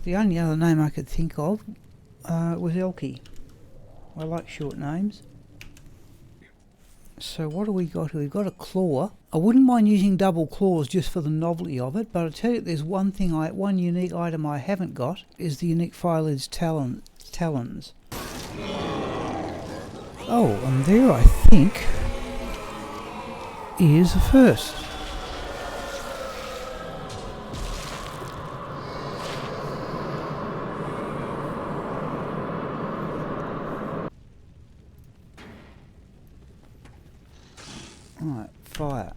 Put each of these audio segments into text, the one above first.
The only other name I could think of was Elke. I like short names. So what do we got here? We've got a claw. I wouldn't mind using double claws just for the novelty of it, but I tell you, there's one unique item I haven't got, is the unique Firelid's talons. Oh, and there I think is the first. Right, fire.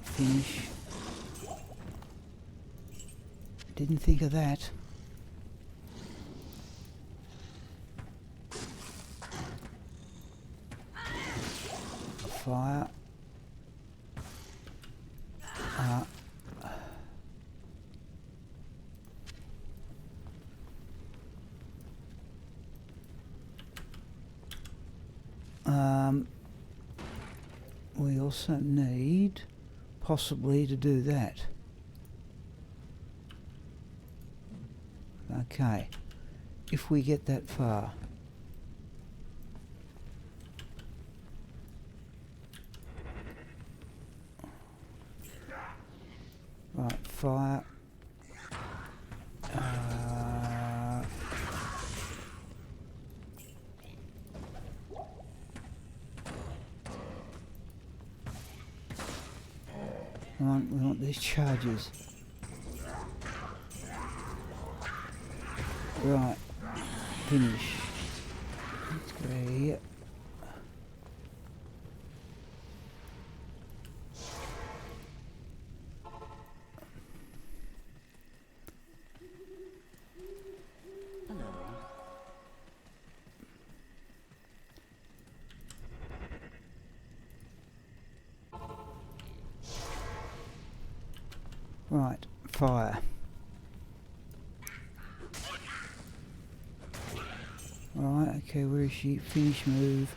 Finish. Didn't think of that. Fire. We also need possibly to do that. Okay, if we get that far. Right, fire. We want these charges. Right, finish. Let's go here. Right, fire. Right, okay, where is she? Finish move.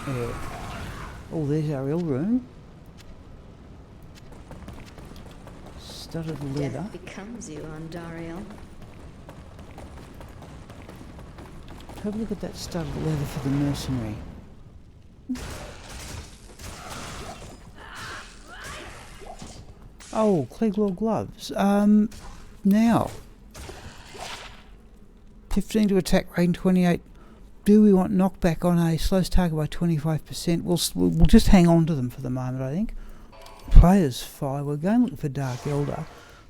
Yeah. Oh, there's our ill room. Studded leather. Death becomes you, Andariel. Have a look at that studded leather for the mercenary. Oh, Cleglaw gloves. Now. 15 to attack rate, 28. Do we want knockback on a slows target by 25%? We'll just hang on to them for the moment, I think. Players 5. We're going looking for Dark Elder.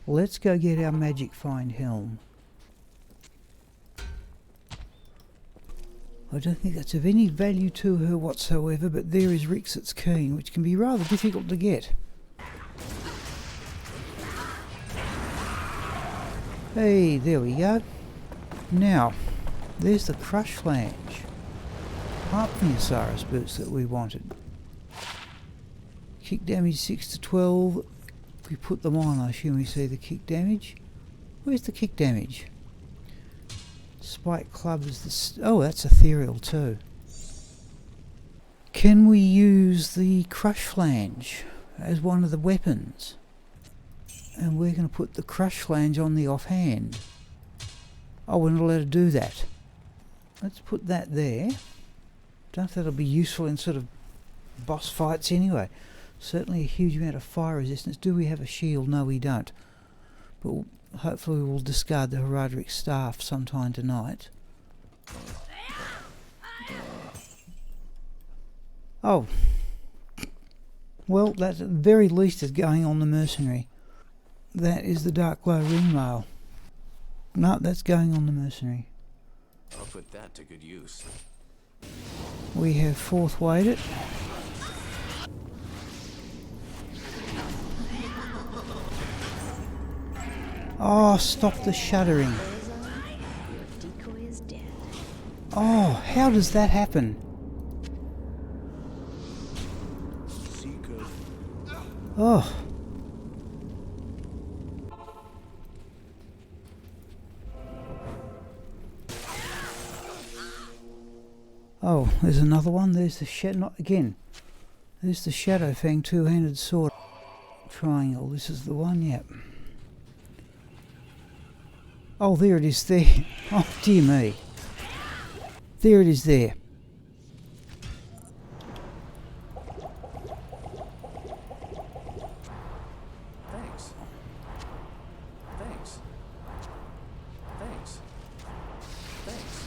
Let's go get our magic find helm. I don't think that's of any value to her whatsoever, but there is Rixit's Keen, which can be rather difficult to get. Hey, there we go. Now, there's the crush flange. Harpneosaurus boots that we wanted. Kick damage 6 to 12. If we put them on, I assume we see the kick damage. Where's the kick damage? Spike club is the... Oh, that's ethereal too. Can we use the crush flange as one of the weapons? And we're going to put the crush flange on the offhand. Oh, we're not allowed to do that. Let's put that there. Don't know if that'll be useful in sort of boss fights anyway. Certainly a huge amount of fire resistance. Do we have a shield? No, we don't. But hopefully we'll discard the Herodric Staff sometime tonight. Oh. Well, that at the very least is going on the mercenary. That is the Dark Glow Ringmail. No, that's going on the mercenary. I'll put that to good use. We have fourth weighted. Oh, stop the shuddering. Oh, how does that happen? Oh. Oh, there's another one. There's the shed. Not again. There's the Shadow Fang two-handed sword triangle. This is the one, yep. Oh, there it is there. Oh, dear me. There it is there. Thanks. Thanks. Thanks. Thanks. Thanks.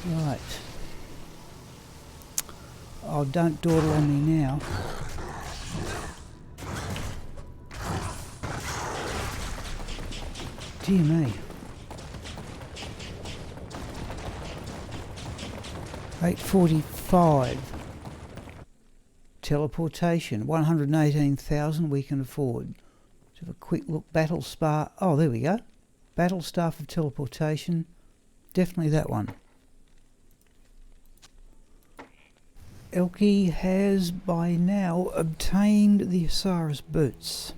Right. Oh, don't dawdle on me now. Dear me. 845. Teleportation. 118,000 we can afford. Let's have a quick look. Battle Spa. Oh, there we go. Battle Staff of Teleportation. Definitely that one. Elke has by now obtained the Osiris boots,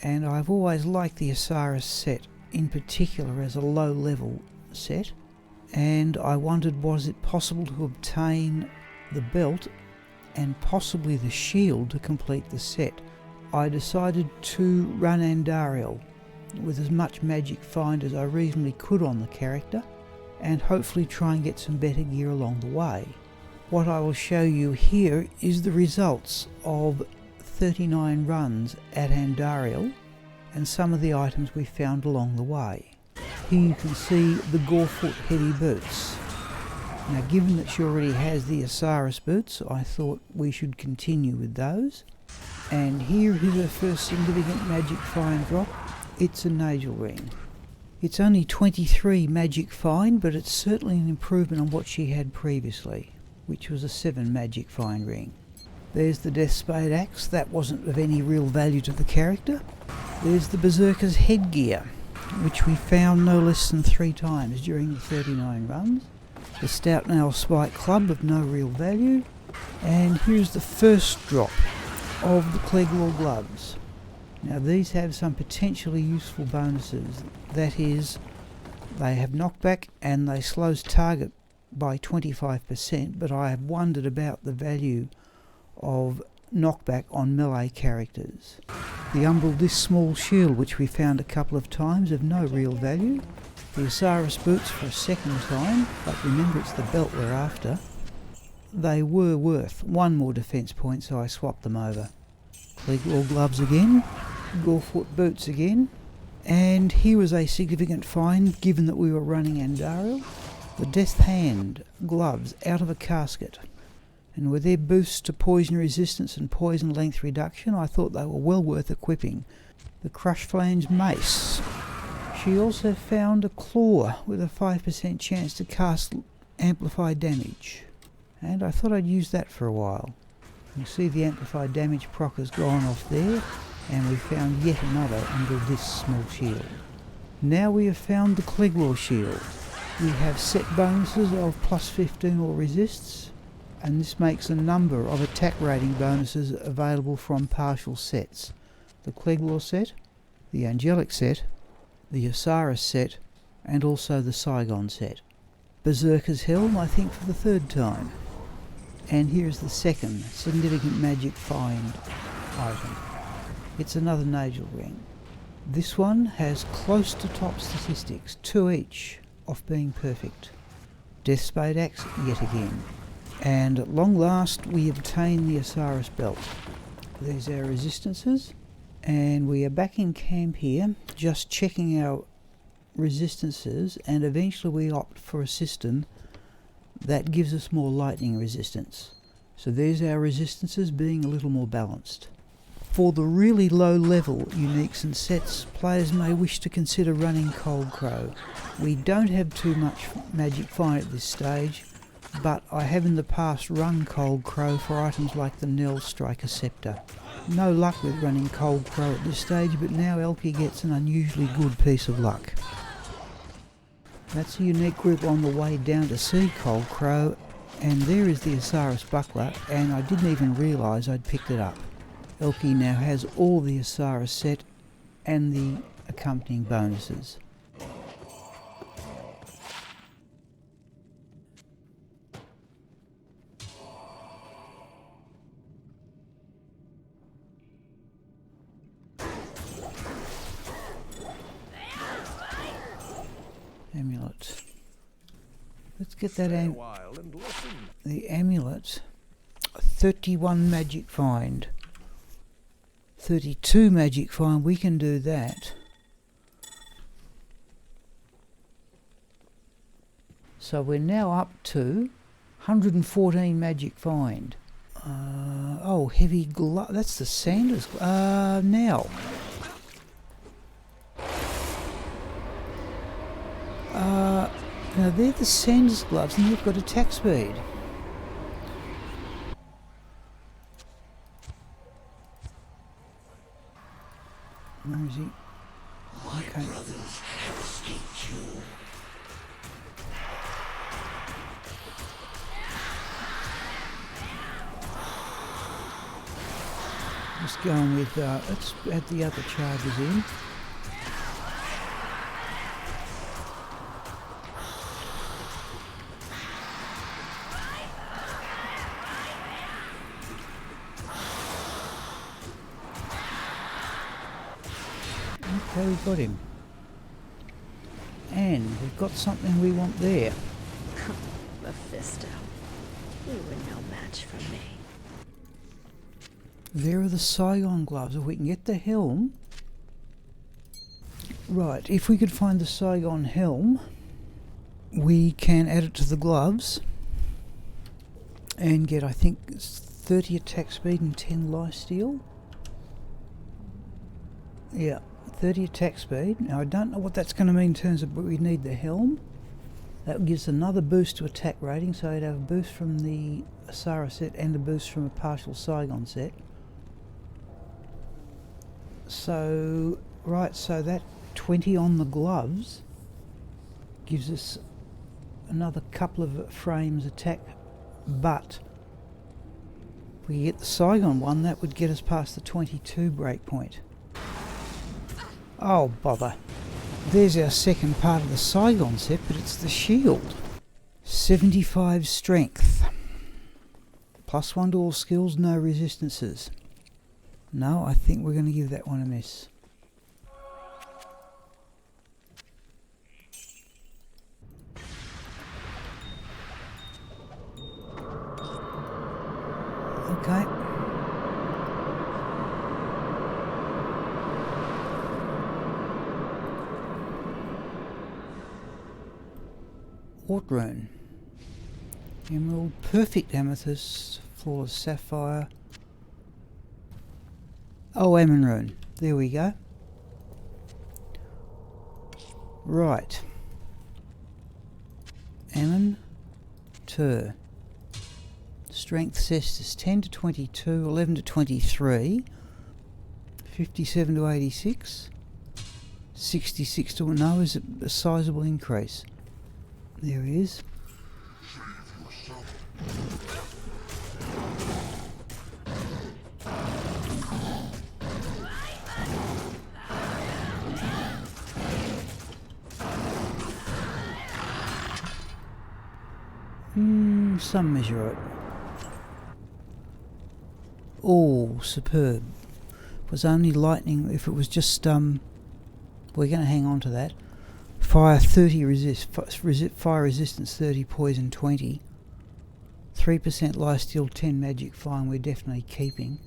and I've always liked the Osiris set, in particular as a low level set, and I wondered, was it possible to obtain the belt and possibly the shield to complete the set. I decided to run Andariel with as much magic find as I reasonably could on the character, and hopefully try and get some better gear along the way. What I will show you here is the results of 39 runs at Andariel and some of the items we found along the way. Here you can see the Gorefoot heavy boots. Now, given that she already has the Osiris boots, I thought we should continue with those. And here is her first significant magic find drop. It's a Nagel ring. It's only 23 magic find, but it's certainly an improvement on what she had previously, which was a 7 magic find ring. There's the Death Spade axe. That wasn't of any real value to the character. There's the Berserker's headgear, which we found no less than 3 times during the 39 runs. The Stout Nail Spike Club of no real value. And here's the first drop of the Cleglaw gloves. Now these have some potentially useful bonuses. That is, they have knockback and they slow target by 25%, but I have wondered about the value of knockback on melee characters. The Umbral Disc Small Shield, which we found a couple of times, of no real value. The Osiris boots for a second time, but remember it's the belt we're after. They were worth 1 more defense point, so I swapped them over. Cleglaw gloves again, Gorefoot boots again, and here was a significant find given that we were running Andariel. The Death Hand gloves out of a casket, and with their boosts to poison resistance and poison length reduction, I thought they were well worth equipping. The Crush Flange mace. She also found a claw with a 5% chance to cast amplified damage, and I thought I'd use that for a while. You see the amplified damage proc has gone off there, and we found yet another Umbral Disc Small Shield. Now we have found the Cleglaw shield. We have set bonuses of plus 15 or resists, and this makes a number of attack rating bonuses available from partial sets. The Cleglaw set, the Angelic set, the Osiris set, and also the Saigon set. Berserker's Helm, I think, for the 3rd time. And here's the second significant magic find item. It's another Nagel ring. This one has close to top statistics, 2 each, off being perfect. Death Spade axe yet again. And at long last we obtain the Osiris belt. There's our resistances, and we are back in camp here, just checking our resistances, and eventually we opt for a system that gives us more lightning resistance. So there's our resistances being a little more balanced. For the really low level uniques and sets, players may wish to consider running Cold Crow. We don't have too much magic find at this stage, but I have in the past run Cold Crow for items like the Nell Striker Scepter. No luck with running Cold Crow at this stage, but now Elke gets an unusually good piece of luck. That's a unique group on the way down to see Cold Crow, and there is the Osiris buckler, and I didn't even realise I'd picked it up. Elke now has all the Osiris set and the accompanying bonuses. Let's get that Stay a while and listen. the amulet. 31 magic find. 32 magic find. We can do that. So we're now up to 114 magic find. Oh, heavy glove. That's the Sanders. Now. Now they're the Sanders gloves, and they've got attack speed. Where is he? Okay. Just going with, let's add the other charges in. Okay, we've got him. And we've got something we want there. Mephisto. You were no match for me. There are the Saigon gloves. If we can get the helm. Right, if we could find the Saigon helm, we can add it to the gloves and get, I think, it's 30 attack speed and 10 lifesteal. Yeah, 30 attack speed. Now I don't know what that's going to mean in terms of, but we need the helm. That gives another boost to attack rating, so it'd have a boost from the Asara set and a boost from a partial Saigon set. So, right, so that 20 on the gloves gives us another couple of frames attack, but if we get the Saigon one, that would get us past the 22 breakpoint. Oh, bother. There's our second part of the Saigon set, but it's the shield. 75 strength. +1 to all skills, no resistances. No, I think we're going to give that one a miss. Okay. Ort rune. Emerald, perfect amethyst, flawless sapphire. Oh, Ammon rune. There we go. Right. Ammon, Tur. Strength Cestus 10 to 22, 11 to 23, 57 to 86, 66 to... No, is it a sizable increase? There he is. Some measure it. Oh, superb. If it was only lightning, if it was just, we're going to hang on to that. Fire 30 fire resistance 30, poison 20. 3% lifesteal, 10 magic fine, we're definitely keeping.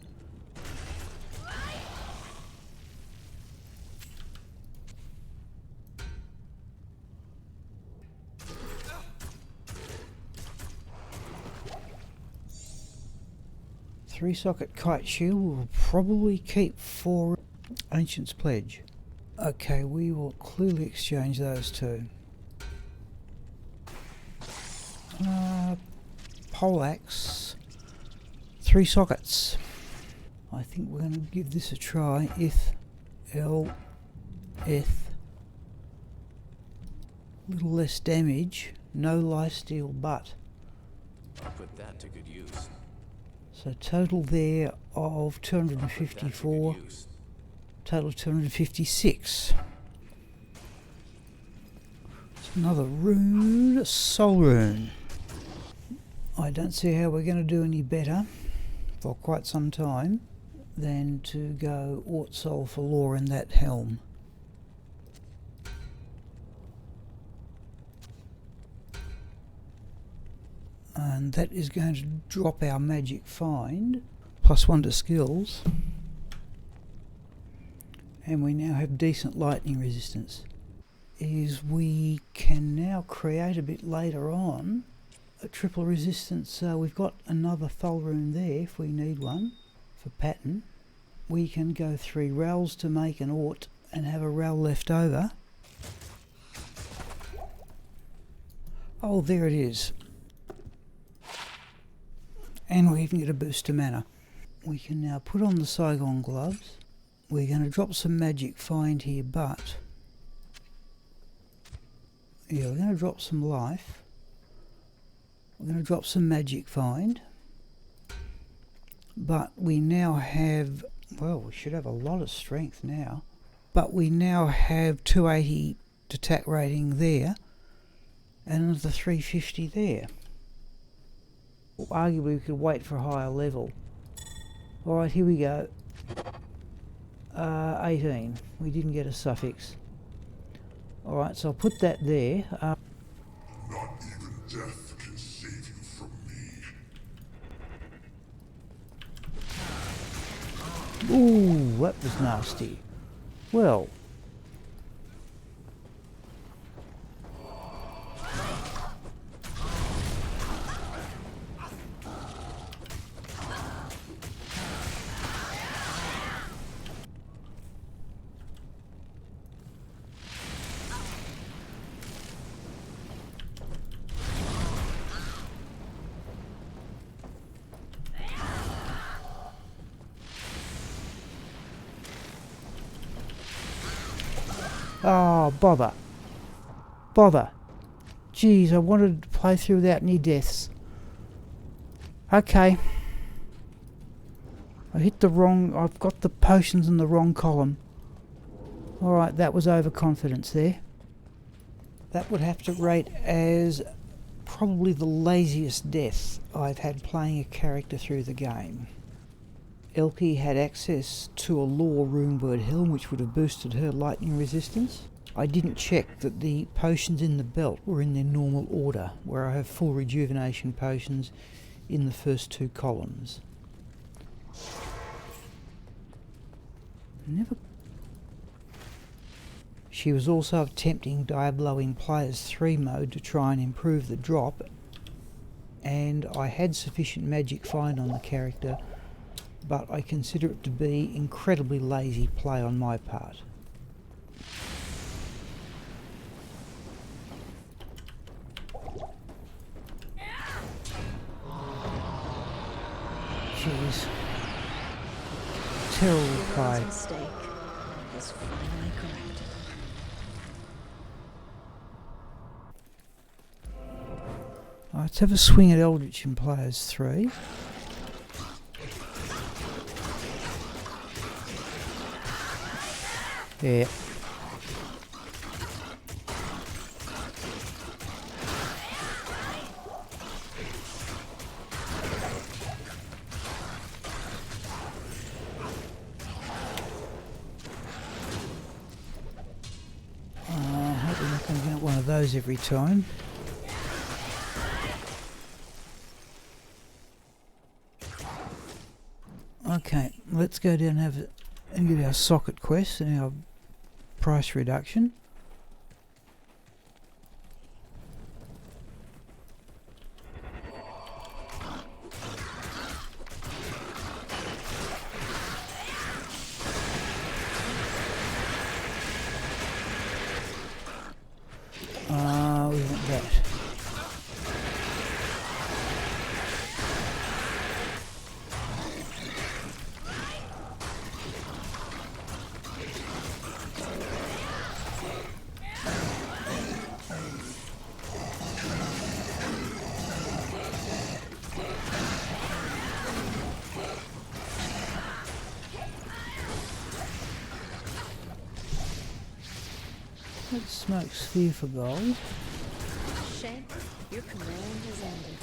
Three socket kite shield will probably keep for Ancient's Pledge. Okay, we will clearly exchange those two. Poleaxe, 3 sockets. I think we're going to give this a try. Little less damage, no lifesteal, but. I'll put that to good use. So total there of 254. Total of 256. It's another rune, soul rune. I don't see how we're going to do any better for quite some time than to go Ort Soul for lore in that helm. And that is going to drop our magic find. +1 to skills. And we now have decent lightning resistance. We can now create a bit later on a triple resistance. We've got another thull rune there if we need one for pattern. We can go 3 rels to make an ort and have a rel left over. Oh, there it is. And we even get a boost to mana. We can now put on the Saigon gloves. We're going to drop some magic find here, but yeah, we're going to drop some life. We're going to drop some magic find, but we now have, well, we should have a lot of strength now, but we now have 280 attack rating there and another 350 there. Well, arguably we could wait for a higher level. Alright, here we go. 18. We didn't get a suffix. Alright, so I'll put that there. Not even death can save you from me. Ooh, that was nasty. Well. Oh, bother. Bother. Jeez, I wanted to play through without any deaths. Okay. I hit the wrong... I've got the potions in the wrong column. Alright, that was overconfidence there. That would have to rate as probably the laziest death I've had playing a character through the game. Elke had access to a lore runeword helm which would have boosted her lightning resistance. I didn't check that the potions in the belt were in their normal order, where I have full rejuvenation potions in the first 2 columns. She was also attempting Diablo in Players 3 mode to try and improve the drop, and I had sufficient magic find on the character, but I consider it to be incredibly lazy play on my part. Jeez. Terrible play. Mistake is finally corrected. Let's have a swing at Eldritch in Players 3. Yeah. I hope we're not going to get one of those every time. Okay, let's go down and get our socket quest and our price reduction. We want that. Let's smoke sphere for gold. Shank, your command has ended.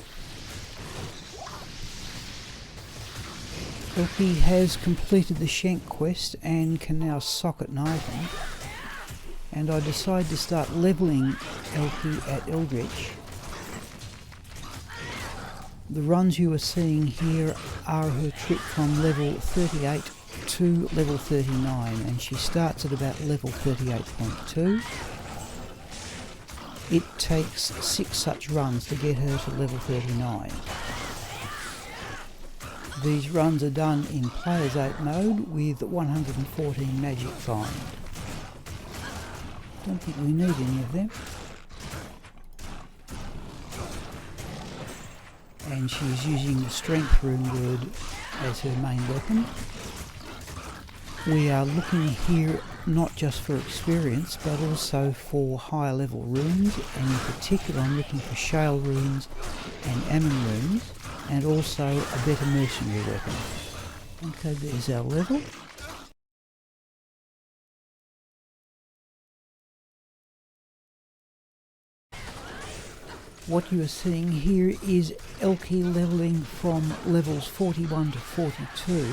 Elke has completed the Shank quest and can now socket an item. And I decide to start levelling Elke at Eldritch. The runs you are seeing here are her trip from level 38 to level 39, and she starts at about level 38.2. It takes 6 such runs to get her to level 39. These runs are done in Players 8 mode with 114 magic find. Don't think we need any of them. And she's using the Strength rune word as her main weapon. We are looking here not just for experience but also for higher level runes, and in particular I'm looking for Shale runes and Ammon runes, and also a better mercenary weapon. Okay, there's our level. What you are seeing here is Elke levelling from levels 41 to 42,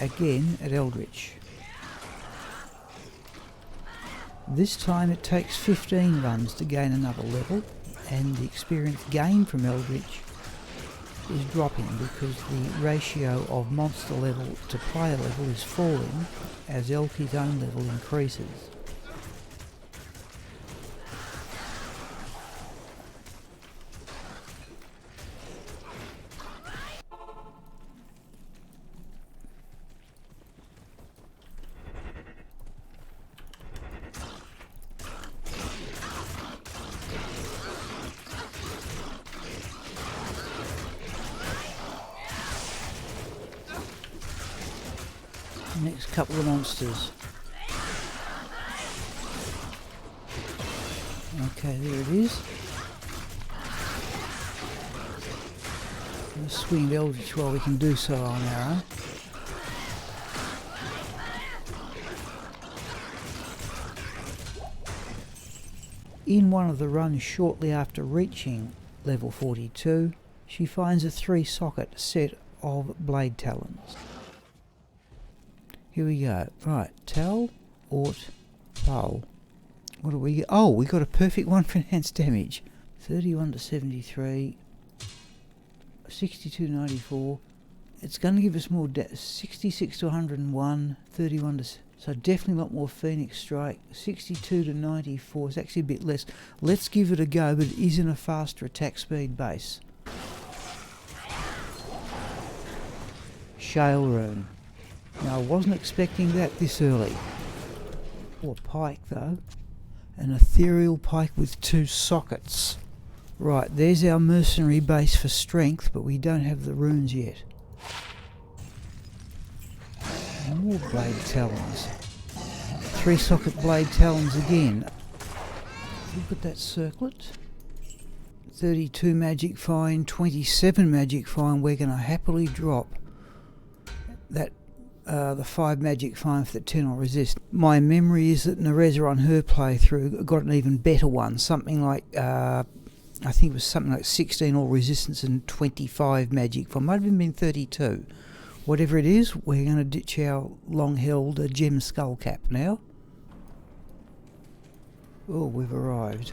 again at Eldritch. This time it takes 15 runs to gain another level, and the experience gained from Eldritch is dropping because the ratio of monster level to player level is falling as Elke's own level increases. Next couple of monsters. Okay, there it is. Let's swing Eldritch while we can do so on our own. In one of the runs shortly after reaching level 42, she finds a 3-socket set of blade talons. Here we go. Right, Tal, Ort, Thul. What do we get? Oh, we got a perfect one for enhanced damage. 31 to 73, 62 to 94. It's going to give us more 66 to 101, 31 to... So definitely a lot more Phoenix Strike. 62 to 94 is actually a bit less. Let's give it a go, but it is in a faster attack speed base. Shale Rune. Now, I wasn't expecting that this early. Or pike, though. An ethereal pike with 2 sockets. Right, there's our mercenary base for strength, but we don't have the runes yet. More blade talons. 3-socket blade talons again. Look at that circlet. 32 magic fine, 27 magic fine. We're going to happily drop that the 5 magic fine for the 10 or resist. My memory is that Nereza on her playthrough got an even better one, something like I think it was something like 16 all resistance and 25 magic fine. Might have even been 32. Whatever it is, we're going to ditch our long-held gem skull cap now. Oh, we've arrived.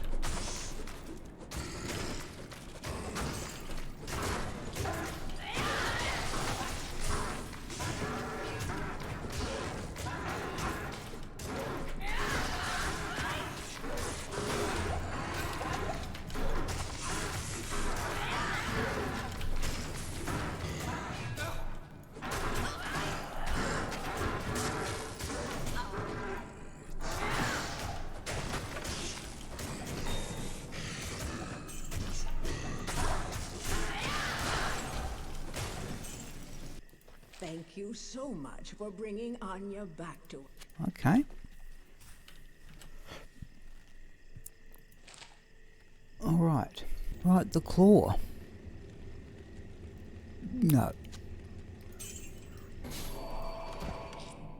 Thank you so much for bringing Anya back to us. Okay. Alright. Right, the claw. No.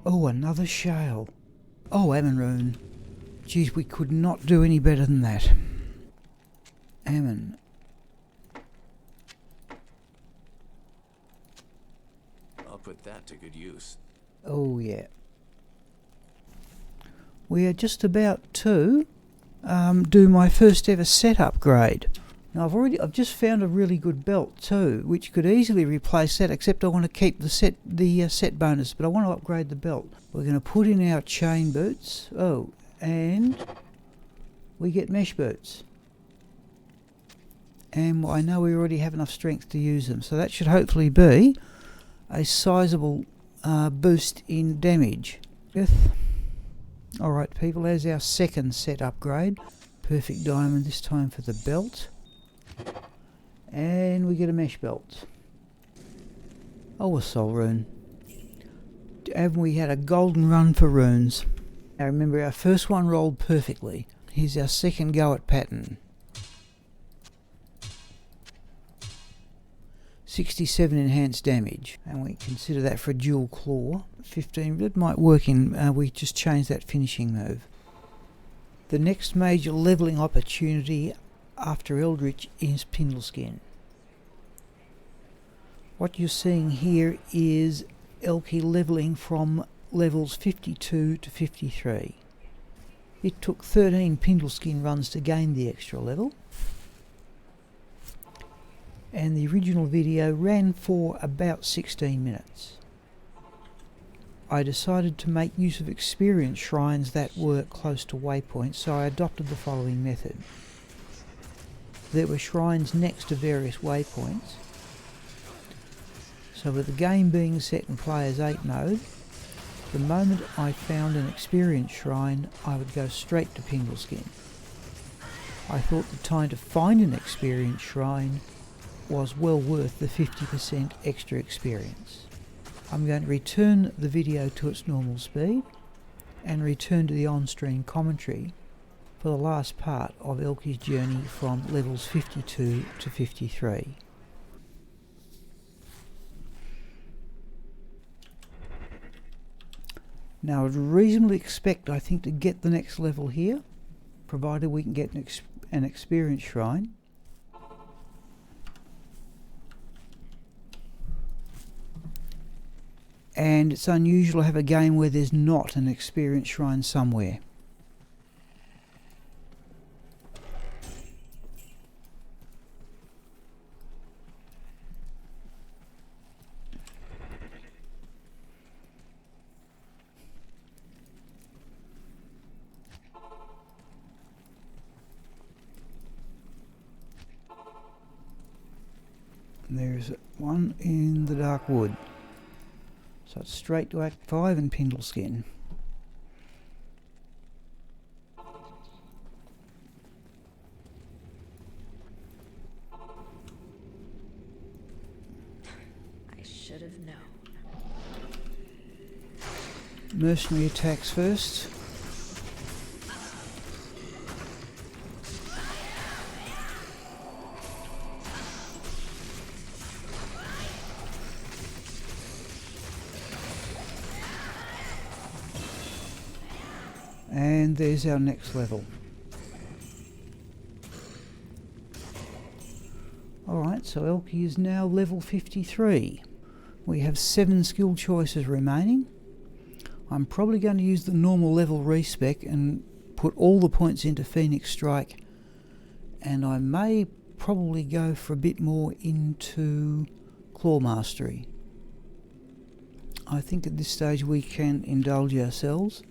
Oh, another shale. Oh, Ammon rune. Geez, we could not do any better than that. Ammon. I'll put that to good use. Oh, yeah. We are just about to do my first ever set upgrade. Now I've just found a really good belt too, which could easily replace that, except I want to keep the set bonus, but I want to upgrade the belt. We're going to put in our chain boots. Oh, and we get mesh boots. And I know we already have enough strength to use them, so that should hopefully be a sizable boost in damage. Alright people, there's our second set upgrade. Perfect diamond this time for the belt. And we get a mesh belt. Oh, a soul rune. Haven't we had a golden run for runes? Now remember, our first one rolled perfectly. Here's our second go at pattern. 67 enhanced damage, and we consider that for a dual claw. 15, it might work in, we just changed that finishing move. The next major levelling opportunity after Eldritch is Pindleskin. What you're seeing here is Elke levelling from levels 52 to 53. It took 13 Pindleskin runs to gain the extra level, and the original video ran for about 16 minutes. I decided to make use of experience shrines that were close to waypoints, so I adopted the following method. There were shrines next to various waypoints, so with the game being set in Players 8 mode, the moment I found an experience shrine, I would go straight to Pindleskin. I thought the time to find an experience shrine was well worth the 50% extra experience. I'm going to return the video to its normal speed and return to the on-stream commentary for the last part of Elke's journey from levels 52 to 53. Now I'd reasonably expect, I think, to get the next level here, provided we can get an experience shrine. And it's unusual to have a game where there's not an experience shrine somewhere. There's one in the Dark Wood. So it's straight to Act 5 and Pindleskin. I should have known. Mercenary attacks first. And there's our next level. Alright, so Elke is now level 53. We have 7 skill choices remaining. I'm probably going to use the normal level respec and put all the points into Phoenix Strike, and I may probably go for a bit more into Claw Mastery. I think at this stage we can indulge ourselves.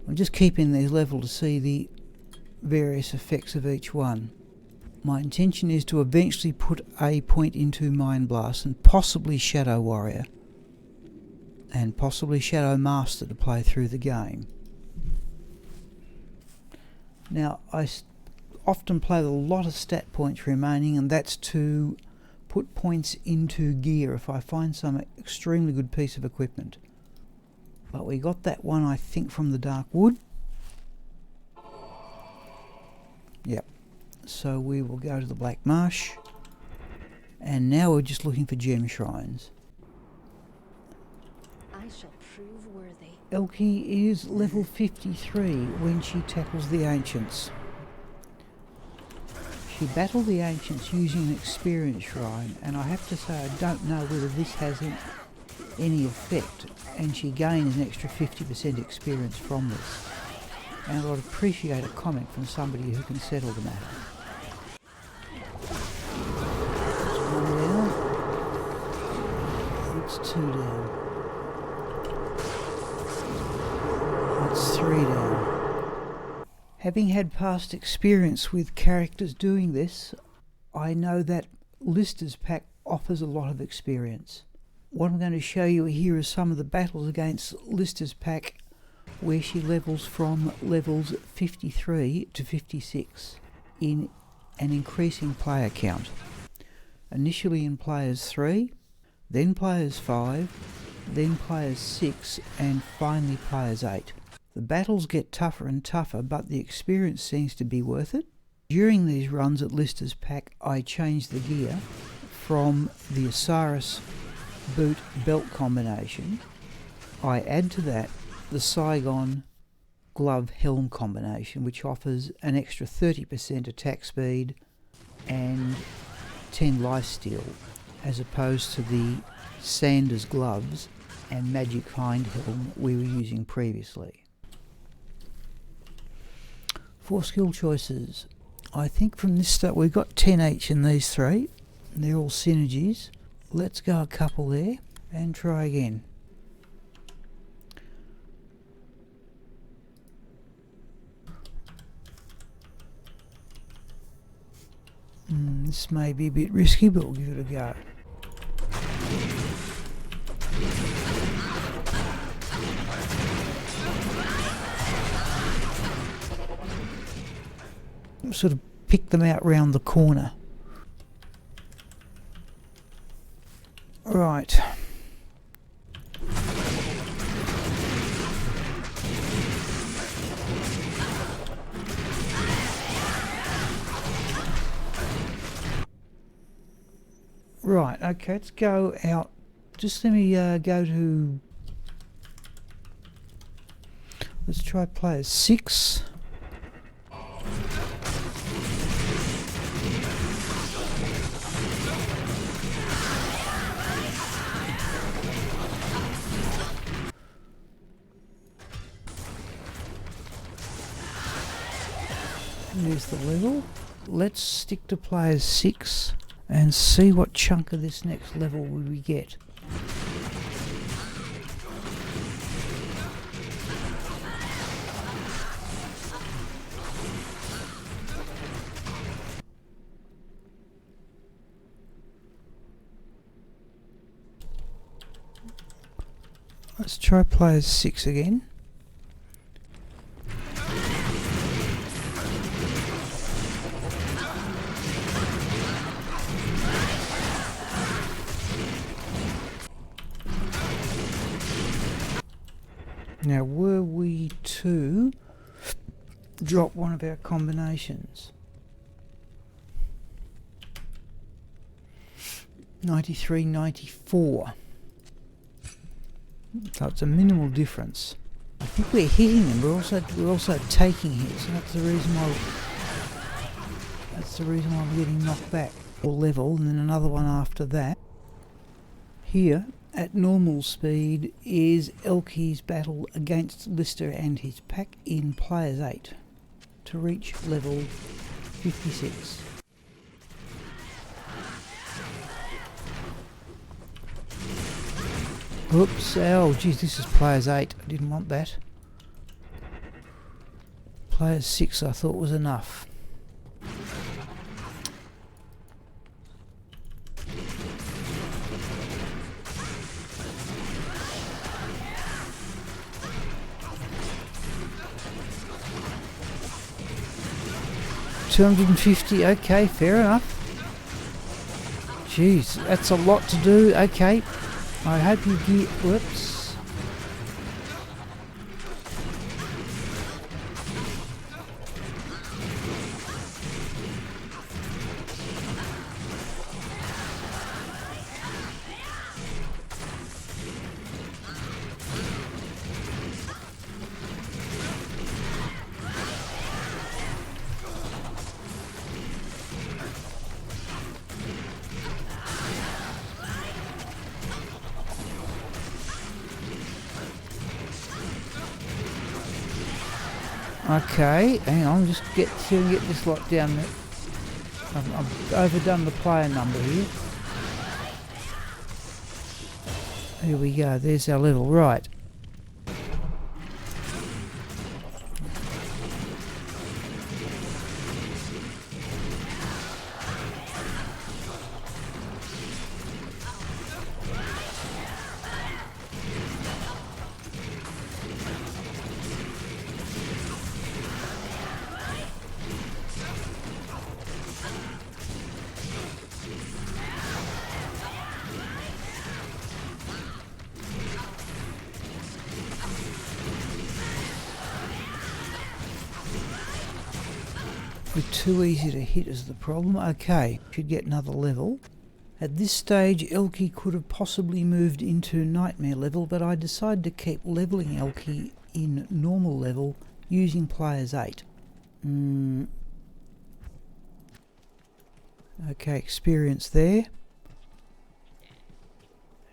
I'm just keeping these level to see the various effects of each one. My intention is to eventually put a point into Mind Blast and possibly Shadow Warrior and possibly Shadow Master to play through the game. Now I often play with a lot of stat points remaining, and that's to put points into gear if I find some extremely good piece of equipment. But we got that one, I think, from the Dark Wood. Yep. So we will go to the Black Marsh. And now we're just looking for gem shrines. I shall prove worthy. Elke is level 53 when she tackles the Ancients. She battled the Ancients using an experience shrine, and I have to say I don't know whether this has any effect, and she gains an extra 50% experience from this. And I'd appreciate a comment from somebody who can settle the matter. That's 2 down. That's 3 down. Having had past experience with characters doing this, I know that Lister's pack offers a lot of experience. What I'm going to show you here is some of the battles against Lister's pack where she levels from levels 53 to 56 in an increasing player count. Initially in players 3, then players 5, then players 6, and finally players 8. The battles get tougher and tougher, but the experience seems to be worth it. During these runs at Lister's pack, I changed the gear from the Osiris boot belt combination. I add to that the Saigon glove helm combination, which offers an extra 30% attack speed and 10 lifesteal, as opposed to the Sanders gloves and Magic Hind helm we were using previously. For skill choices, I think from this start we've got 10 each in these three. They're all synergies. Let's go a couple there and try again. This may be a bit risky, but we'll give it a go. Sort of pick them out round the corner. Right. Right, okay, let's go out. Just let me go to... Let's try player 6. There's the level. Let's stick to player 6 and see what chunk of this next level we get. Let's try player 6 again. Now, were we to drop one of our combinations? 93, 94. So it's a minimal difference. I think we're hitting them. We're also taking hits, and that's the reason why. That's the reason why we're getting knocked back. Or level, and then another one after that. Here, at normal speed, is Elke's battle against Lister and his pack in Players 8 to reach level 56. Oops, oh geez, this is Players 8, I didn't want that. Players 6 I thought was enough. $250, okay, fair enough. Jeez, that's a lot to do, okay. I hope you get, whoops. Okay, hang on, just get this lot down there. I've overdone the player number here. Here we go, there's our level, right. We're too easy to hit is the problem. Okay, should get another level. At this stage, Elke could have possibly moved into nightmare level, but I decided to keep leveling Elke in normal level using players 8. Okay, experience there.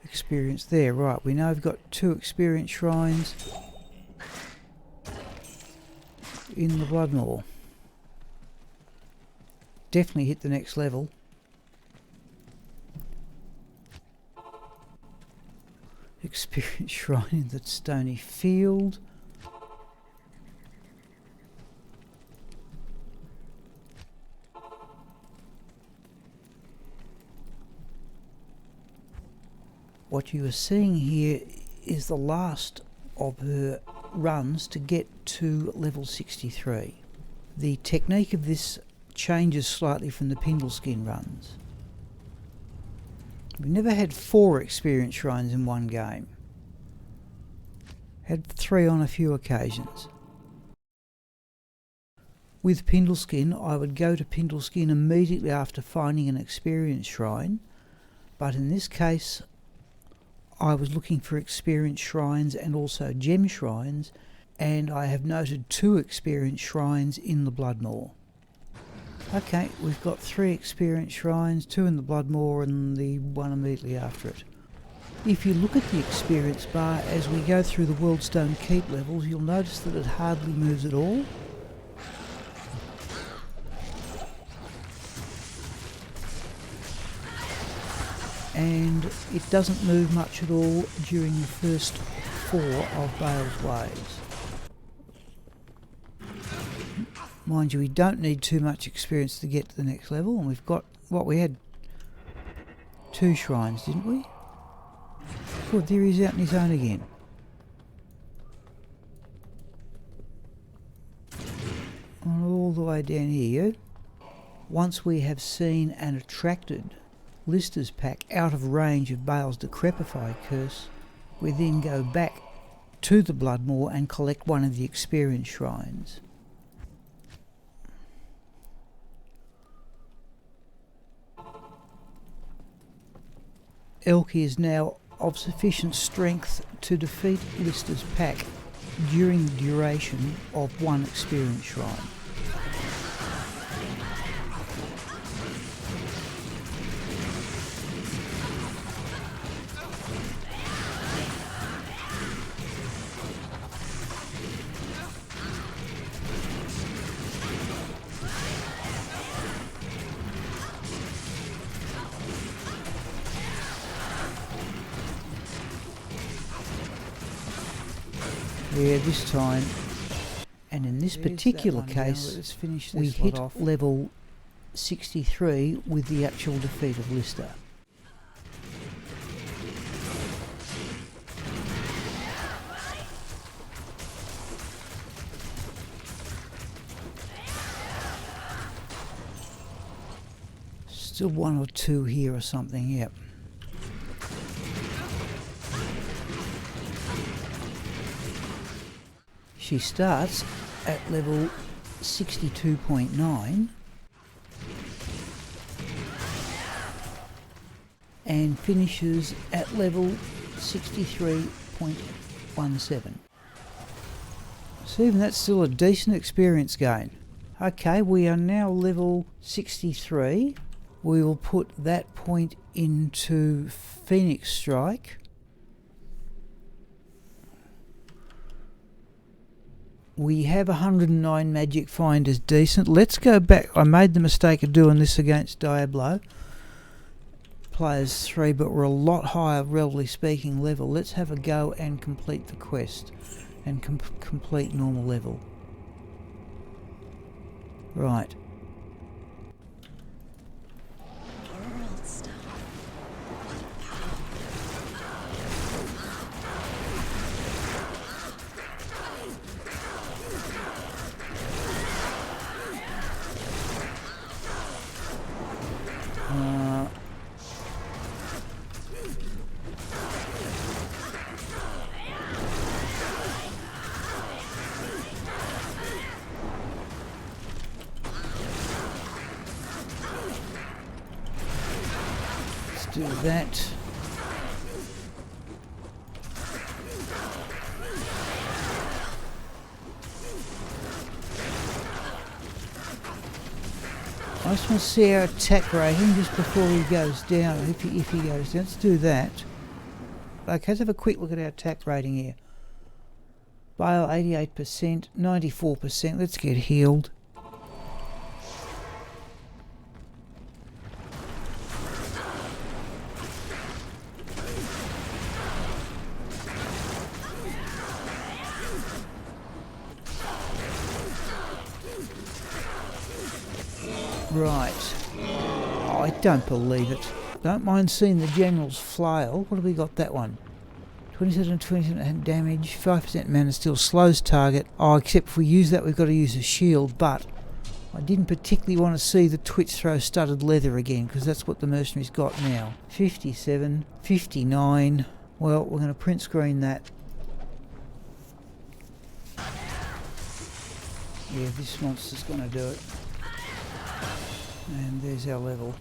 Experience there, right. We know we've got 2 experience shrines in the Bloodmaw. Definitely hit the next level. Experience shrine in the stony field. What you are seeing here is the last of her runs to get to level 63. The technique of this changes slightly from the Pindleskin runs. We've never had 4 experience shrines in one game. Had 3 on a few occasions. With Pindleskin, I would go to Pindleskin immediately after finding an experience shrine, but in this case I was looking for experience shrines and also gem shrines, and I have noted 2 experience shrines in the Bloodmaw. Okay, we've got 3 experience shrines, 2 in the Bloodmaw and the one immediately after it. If you look at the experience bar as we go through the Worldstone Keep levels, you'll notice that it hardly moves at all. And it doesn't move much at all during the first 4 of Bale's Waves. Mind you, we don't need too much experience to get to the next level, and we've got, what, we had 2 shrines, didn't we? Good, there he's out on his own again. And all the way down here, once we have seen and attracted Lister's pack out of range of Bale's Decrepify curse, we then go back to the Bloodmaw and collect one of the experience shrines. Elke is now of sufficient strength to defeat Lister's pack during the duration of 1 experience shrine. Yeah, this time, and in this particular case, we hit level 63 with the actual defeat of Lister. Still 1 or 2 here or something, yep. She starts at level 62.9 and finishes at level 63.17. So even that's still a decent experience gain. Okay, we are now level 63. We will put that point into Phoenix Strike. We have 109 magic finders, decent. Let's go back. I made the mistake of doing this against Diablo. players 3, but we're a lot higher, relatively speaking, level. Let's have a go and complete the quest and complete normal level. Right. World stuff. Let's do that. I just want to see our attack rating just before he goes down, if he goes down. Let's do that. Okay, let's have a quick look at our attack rating here. Bale 88%, 94%. Let's get healed. Right. Oh, I don't believe it. Don't mind seeing the General's flail. What have we got that one? 27 damage, 5% mana still, slows target. Oh, except if we use that we've got to use a shield, but I didn't particularly want to see the twitch throw studded leather again, because that's what the mercenary's got now. 57, 59. Well, we're going to print screen that. Yeah, this monster's going to do it. And there's our level.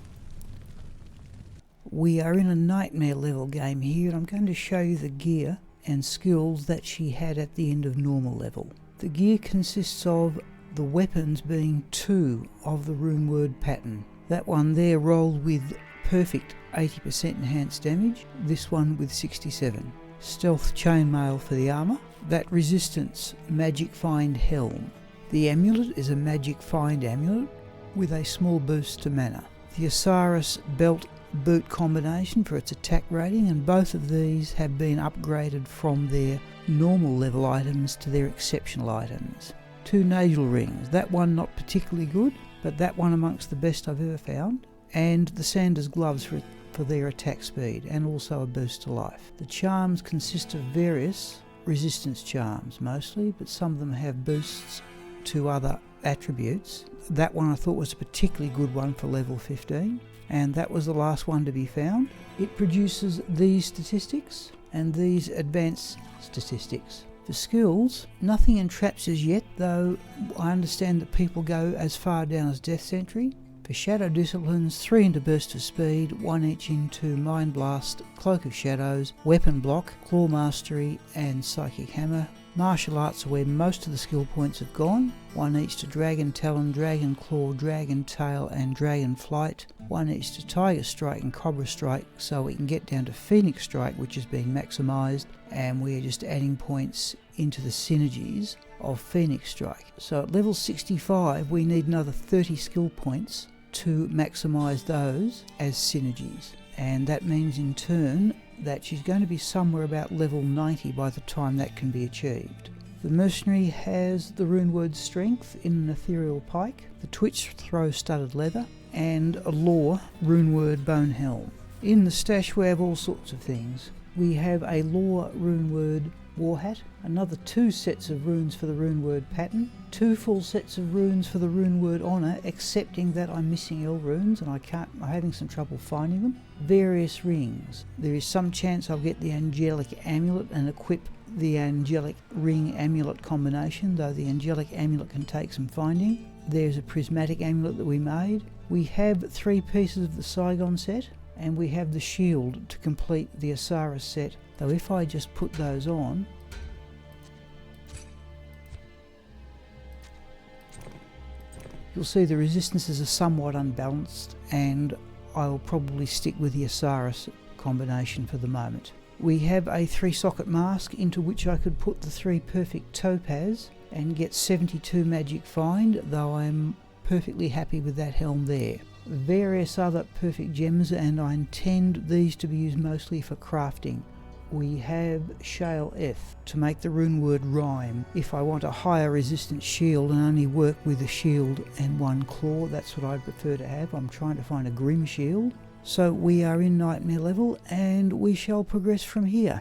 We are in a nightmare level game here, and I'm going to show you the gear and skills that she had at the end of normal level. The gear consists of the weapons being 2 of the rune word pattern. That one there rolled with perfect 80% enhanced damage, this one with 67. Stealth chainmail for the armour. That resistance magic find helm. The amulet is a magic find amulet with a small boost to mana. The Osiris belt boot combination for its attack rating, and both of these have been upgraded from their normal level items to their exceptional items. 2 navel rings, that one not particularly good, but that one amongst the best I've ever found, and the Sanders gloves for their attack speed, and also a boost to life. The charms consist of various resistance charms mostly, but some of them have boosts to other attributes. That one I thought was a particularly good one for level 15, and that was the last one to be found. It produces these statistics and these advanced statistics. For skills, nothing entraps us yet, though I understand that people go as far down as Death Sentry. For Shadow Disciplines, 3 into Burst of Speed, 1 each into Mind Blast, Cloak of Shadows, Weapon Block, Claw Mastery and Psychic Hammer. Martial Arts are where most of the skill points have gone, 1 each to Dragon Talon, Dragon Claw, Dragon Tail and Dragon Flight, 1 each to Tiger Strike and Cobra Strike, so we can get down to Phoenix Strike, which is being maximised, and we're just adding points into the synergies of Phoenix Strike. So at level 65 we need another 30 skill points to maximise those as synergies, and that means in turn that she's going to be somewhere about level 90 by the time that can be achieved. The mercenary has the rune word strength in an ethereal pike, the twitch throw studded leather, and a lore rune word bone helm. In the stash we have all sorts of things. We have a lore rune word war hat, another 2 sets of runes for the rune word pattern, 2 full sets of runes for the rune word honour, excepting that I'm missing L runes and I'm having some trouble finding them. Various rings. There is some chance I'll get the angelic amulet and equip the angelic ring amulet combination, though the angelic amulet can take some finding. There's a prismatic amulet that we made. We have 3 pieces of the Saigon set, and we have the shield to complete the Osiris set, though if I just put those on, you'll see the resistances are somewhat unbalanced, and I'll probably stick with the Osiris combination for the moment. We have a 3-socket mask into which I could put the 3 perfect topaz and get 72 magic find, though I'm perfectly happy with that helm there. various other perfect gems, and I intend these to be used mostly for crafting. We have Shale F to make the rune word rhyme. If I want a higher resistance shield and only work with a shield and one claw, that's what I'd prefer to have. I'm trying to find a grim shield. So we are in nightmare level and we shall progress from here.